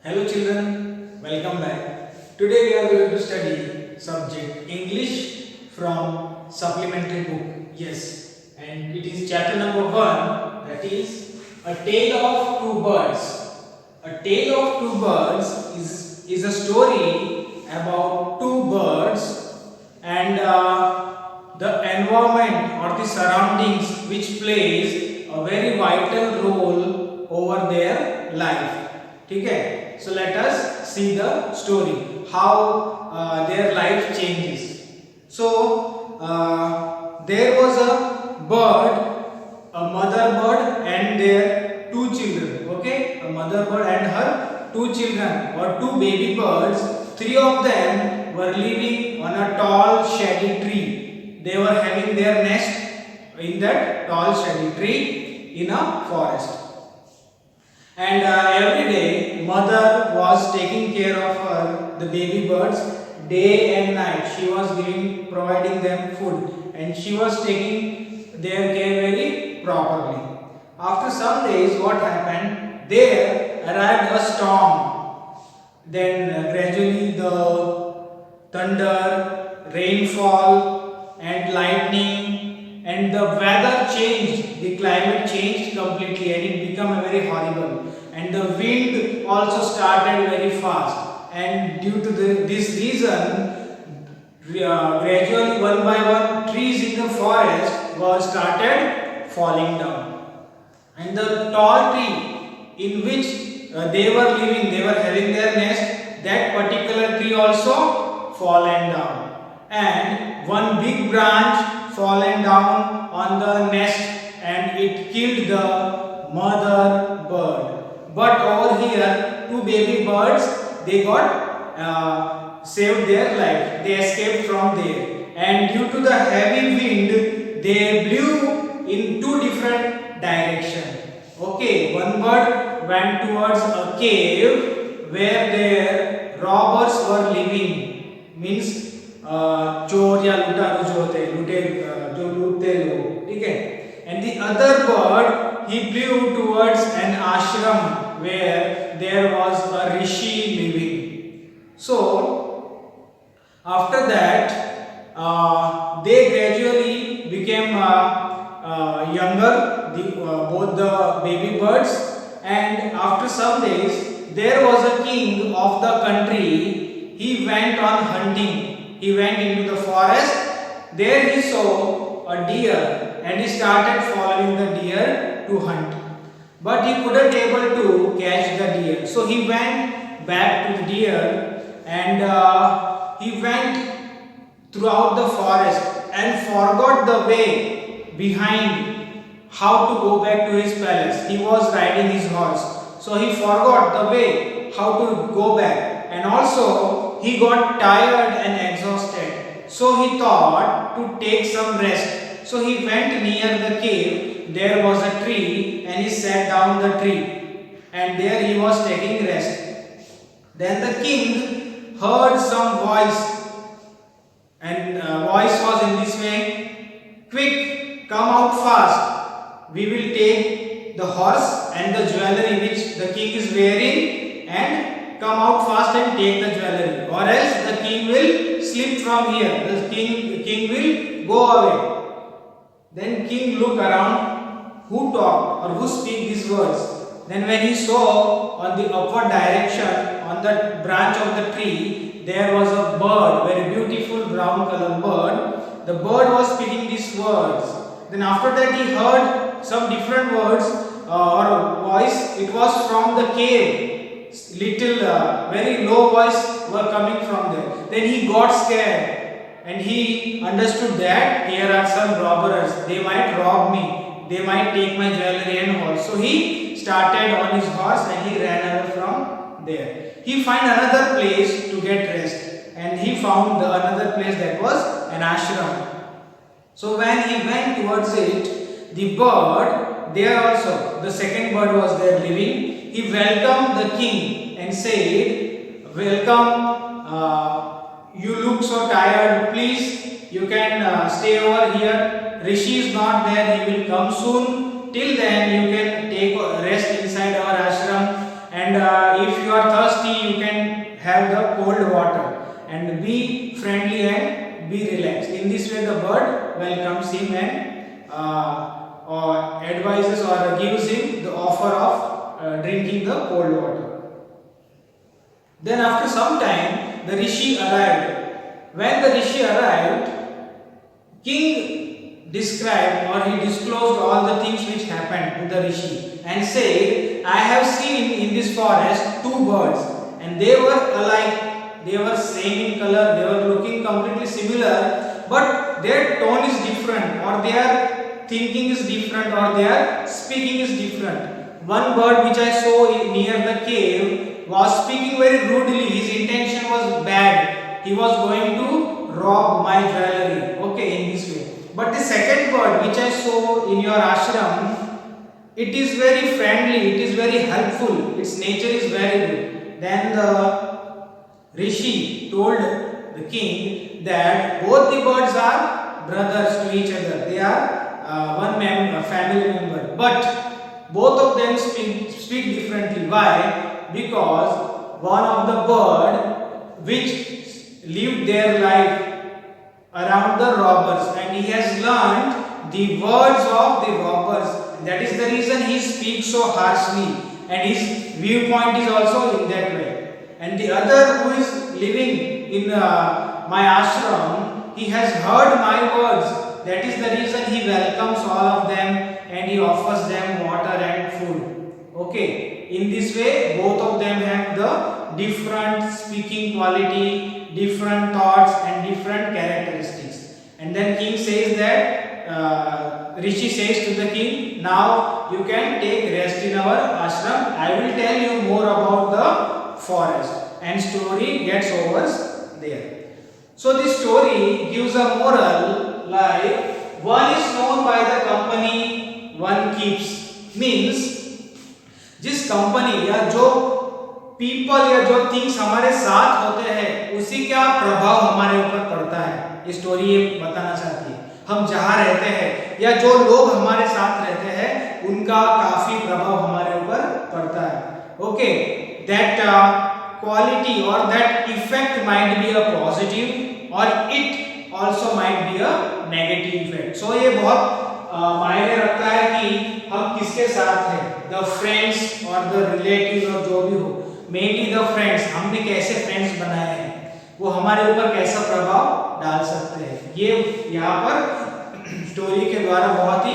Hello children, welcome back. Today we are going to study subject English from supplementary book. Yes, and it is chapter number 1, that is A Tale of Two Birds. A Tale of Two Birds is a story about two birds and the environment or the surroundings which plays a very vital role over their life. ठीक है, so let us see the story how their life changes. So there was a bird, a mother bird and their two children. Okay, a mother bird and her two children or two baby birds. Three of them were living on a tall shady tree. They were having their nest in that tall shady tree in a forest. And every day mother was taking care of her, the baby birds, day and night. She was providing them food and she was taking their care very properly. After some days what happened? There arrived a storm. Then gradually the thunder, rainfall and lightning and the weather changed, the climate changed completely and it became very horrible. And the wind also started very fast, and due to this reason, gradually one by one trees in the forest were started falling down, and the tall tree in which they were living, they were having their nest, that particular tree also fallen down, and one big branch fallen down on the nest and it killed the mother bird. But over here, two baby birds, they got saved their life. They escaped from there. And due to the heavy wind, they blew in two different directions. Okay, one bird went towards a cave where their robbers were living. Means चोर या लुटारू जो होते हैं, जो लूटते लोग, ठीक है. And the other bird, he flew towards an ashram where there was a rishi living. So after that, they gradually became younger, both the baby birds. And after some days, there was a king of the country. He went on hunting. He went into the forest. There he saw a deer and he started following the deer to hunt. But he couldn't able to catch the deer. So he went back to the deer and he went throughout the forest and forgot the way behind how to go back to his palace. He was riding his horse. So he forgot the way how to go back, and also he got tired and exhausted. So he thought to take some rest. So he went near the cave. There was a tree and he sat down the tree and there he was taking rest. Then the king heard some voice and voice was in this way, "Quick, come out fast. We will take the horse and the jewelry which the king is wearing and come out fast and take the jewelry, or else the king will slip from here. The king will go away." Then king looked around, who talked or who speak these words. Then when he saw on the upward direction, on the branch of the tree, there was a bird, very beautiful brown color bird. The bird was speaking these words. Then after that he heard some different words or voice. It was from the cave. Little very low voice were coming from there. Then he got scared. And he understood that here are some robbers. They might rob me. They might take my jewelry and all. So he started on his horse and he ran away from there. He found another place to get rest. And he found another place that was an ashram. So when he went towards it, the bird, there also, the second bird was there living. He welcomed the king and said, "Welcome. You look so tired. Please, you can stay over here. Rishi is not there. He will come soon. Till then, you can take rest inside our ashram. And if you are thirsty, you can have the cold water and be friendly and be relaxed. In this way, the bird welcomes him and or advises or gives him the offer of drinking the cold water. Then after some time, the rishi arrived. When the rishi arrived, king described or he disclosed all the things which happened to the rishi and said, I have seen in this forest two birds and they were alike, they were same in color, they were looking completely similar, but their tone is different or their thinking is different or their speaking is different. One bird which I saw near the cave was speaking very rudely, his intention was bad, he was going to rob my jewelry, okay, in this way. But the second bird which I saw in your ashram, it is very friendly, it is very helpful, its nature is very good. Then the rishi told the king that both the birds are brothers to each other, they are one family member, but both of them speak differently. Why? Because one of the bird which lived their life around the robbers and he has learned the words of the robbers. That is the reason he speaks so harshly and his viewpoint is also in that way. And the other who is living in my ashram, he has heard my words. That is the reason he welcomes all of them and he offers them water and food. Okay, in this way both of them have the different speaking quality, different thoughts and different characteristics. And then king says that rishi says to the king, now you can take rest in our ashram, I will tell you more about the forest. And story gets over there. So this story gives a moral like one is known by the company one keeps, means जिस company या जो people या जो things हमारे साथ होते हैं उसी का प्रभाव हमारे ऊपर पड़ता है, ये स्टोरी ये बताना चाहती है। हम जहाँ रहते हैं या जो लोग हमारे साथ रहते हैं उनका काफी प्रभाव हमारे ऊपर पड़ता है। ओके, दैट क्वालिटी और that effect might be a positive और it also might be a negative effect. So ये बहुत मायने रखता है कि हम किसके साथ हैं, द फ्रेंड्स और द रिलेटिव्स और जो भी हो, मेनली द फ्रेंड्स, हमने कैसे फ्रेंड्स बनाए हैं वो हमारे ऊपर कैसा प्रभाव डाल सकते हैं, ये यहाँ पर स्टोरी के द्वारा बहुत ही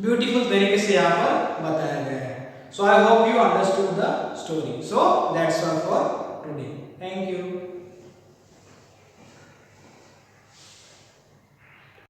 ब्यूटीफुल तरीके से यहाँ पर बताया गया है। So I hope you understood the story. So that's all for today. Thank you.